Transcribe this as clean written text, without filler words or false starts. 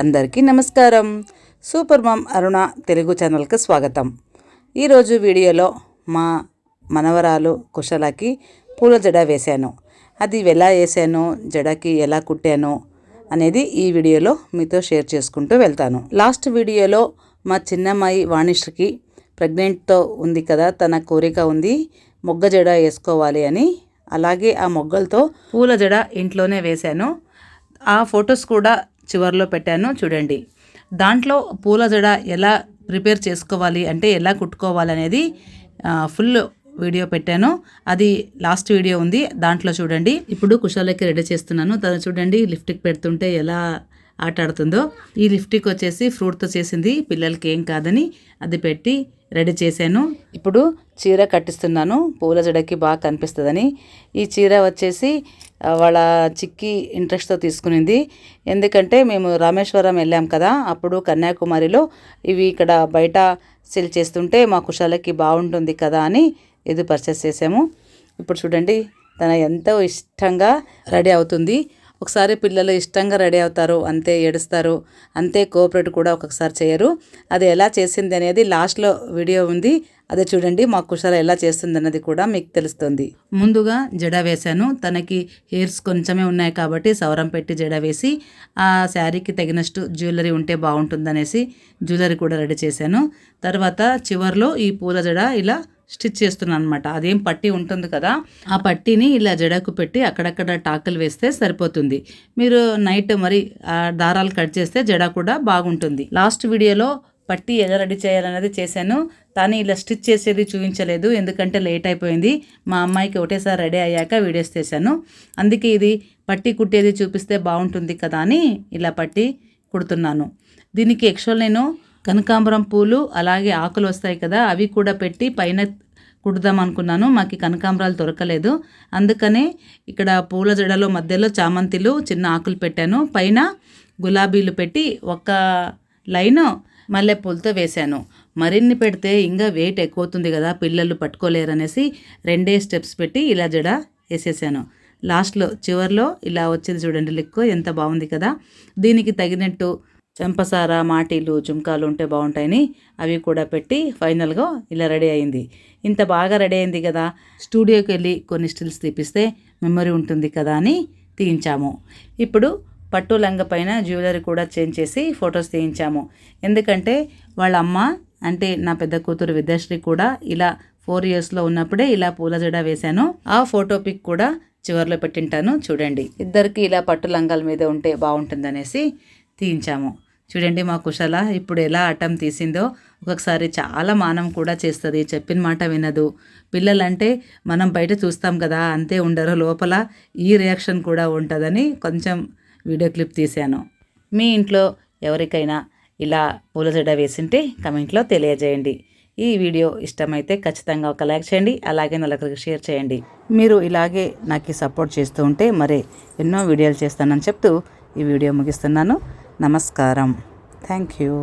అందరికీ నమస్కారం. Super mom అరుణ తెలుగు ఛానల్కి స్వాగతం. ఈరోజు వీడియోలో మా మనవరాలు కుశలకి పూల జడ వేశాను. అది ఎలా వేసాను, జడకి ఎలా కుట్టాను అనేది ఈ వీడియోలో మీతో షేర్ చేసుకుంటూ వెళ్తాను. లాస్ట్ వీడియోలో మా చిన్నమ్మాయి వాణిశ్రీకి ప్రెగ్నెంట్తో ఉంది కదా, తన కోరిక ఉంది మొగ్గ జడ వేసుకోవాలి అని. అలాగే ఆ మొగ్గలతో పూల జడ ఇంట్లోనే వేశాను. ఆ ఫొటోస్ కూడా చివర్లో పెట్టాను చూడండి. దాంట్లో పూల జడ ఎలా ప్రిపేర్ చేసుకోవాలి అంటే ఎలా కుట్టుకోవాలి అనేది ఫుల్ వీడియో పెట్టాను. అది లాస్ట్ వీడియో ఉంది, దాంట్లో చూడండి. ఇప్పుడు కుశాలకి రెడీ చేస్తున్నాను. తను చూడండి లిప్స్టిక్ పెడుతుంటే ఎలా ఆట ఆడుతుందో. ఈ లిప్స్టిక్ వచ్చేసి ఫ్రూట్తో చేసింది, పిల్లలకి ఏం కాదని అది పెట్టి రెడీ చేశాను. ఇప్పుడు చీర కట్టిస్తున్నాను, పూల జడకి బాగా కనిపిస్తుందని. ఈ చీర వచ్చేసి వాళ్ళ చిక్కి ఇంట్రెస్ట్తో తీసుకునింది. ఎందుకంటే మేము రామేశ్వరం వెళ్ళాం కదా, అప్పుడు కన్యాకుమారిలో ఇవి ఇక్కడ బయట సెల్ చేస్తుంటే మా కుశాలకి బాగుంటుంది కదా అని ఇది పర్చేస్ చేసాము. ఇప్పుడు చూడండి తన ఎంతో ఇష్టంగా రెడీ అవుతుంది. ఒకసారి పిల్లలు ఇష్టంగా రెడీ అవుతారు, అంతే ఏడుస్తారు, అంతే కోఆపరేట్ కూడా ఒక్కొక్కసారి చేయరు. అది ఎలా చేసింది అనేది లాస్ట్లో వీడియో ఉంది, అదే చూడండి. మా కుశాల ఎలా చేస్తుంది అన్నది కూడా మీకు తెలుస్తుంది. ముందుగా జడ వేశాను. తనకి హెయిర్స్ కొంచెమే ఉన్నాయి కాబట్టి సవరం పెట్టి జడ వేసి ఆ శారీకి తగినట్టు జ్యువెలరీ ఉంటే బాగుంటుందనేసి జ్యువెలరీ కూడా రెడీ చేశాను. తర్వాత చివర్లో ఈ పూల జడ ఇలా స్టిచ్ చేస్తున్నాను అనమాట. అదేం పట్టీ ఉంటుంది కదా, ఆ పట్టీని ఇలా జడకు పెట్టి అక్కడక్కడ టాకులు వేస్తే సరిపోతుంది. మీరు నైట్ మరి ఆ దారాలు కట్ చేస్తే జడ కూడా బాగుంటుంది. లాస్ట్ వీడియోలో పట్టీ ఎలా రెడీ చేయాలనేది చేశాను, కానీ ఇలా స్టిచ్ చేసేది చూపించలేదు ఎందుకంటే లేట్ అయిపోయింది. మా అమ్మాయికి ఒకటేసారి రెడీ అయ్యాక వీడియోస్ చేశాను. అందుకే ఇది పట్టీ కుట్టేది చూపిస్తే బాగుంటుంది కదా అని ఇలా పట్టీ కుడుతున్నాను. దీనికి యాక్చువల్ నేను కనకాంబరం పూలు అలాగే ఆకులు వస్తాయి కదా, అవి కూడా పెట్టి పైన కుడదాం అనుకున్నాను. మాకు కనకాంబరాలు దొరకలేదు, అందుకనే ఇక్కడ పూల జడలో మధ్యలో చామంతిలు చిన్న ఆకులు పెట్టాను, పైన గులాబీలు పెట్టి ఒక లైన్ మల్లెపూలతో వేశాను. మరిన్ని పెడితే ఇంకా వెయిట్ ఎక్కువ అవుతుంది కదా, పిల్లలు పట్టుకోలేరు అనేసి 2 స్టెప్స్ పెట్టి ఇలా జడ వేసేసాను. లాస్ట్లో చివర్లో ఇలా వచ్చేది చూడండి, లిక్కు ఎంత బాగుంది కదా. దీనికి తగినట్టు చెంపసార మాటీలు జుంకాలు ఉంటే బాగుంటాయని అవి కూడా పెట్టి ఫైనల్గా ఇలా రెడీ అయింది. ఇంత బాగా రెడీ అయింది కదా, స్టూడియోకి వెళ్ళి కొన్ని స్టిల్స్ తీపిస్తే మెమరీ ఉంటుంది కదా అని తీయించాము. ఇప్పుడు పట్టు లంగ పైన జ్యువెలరీ కూడా చేంజ్ చేసి ఫొటోస్ తీయించాము. ఎందుకంటే వాళ్ళ అమ్మ అంటే నా పెద్ద కూతురు విద్యాశ్రీ కూడా ఇలా 4 yearsలో ఉన్నప్పుడే ఇలా పూల జడ వేశాను. ఆ ఫోటో పిక్ కూడా చివర్లో పెట్టింటాను చూడండి. ఇద్దరికి ఇలా పట్టు లంగాల మీద ఉంటే బాగుంటుందనేసి తీయించాము. చూడండి మా కుశల ఇప్పుడు ఎలా అటం తీసిందో. ఒక్కొక్కసారి చాలా మానం కూడా చేస్తుంది, చెప్పిన మాట వినదు. పిల్లలంటే మనం బయట చూస్తాం కదా, అంతే ఉండరు, లోపల ఈ రియాక్షన్ కూడా ఉంటుందని కొంచెం వీడియో క్లిప్ తీశాను. మీ ఇంట్లో ఎవరికైనా ఇలా పూల జడ వేసింటే కమెంట్లో తెలియజేయండి. ఈ వీడియో ఇష్టమైతే ఖచ్చితంగా ఒక లైక్ చేయండి, అలాగే నలుగురికి షేర్ చేయండి. మీరు ఇలాగే నాకు సపోర్ట్ చేస్తూ ఉంటే మరే ఎన్నో వీడియోలు చేస్తానని చెప్తూ ఈ వీడియో ముగిస్తున్నాను. నమస్కారం. Thank you.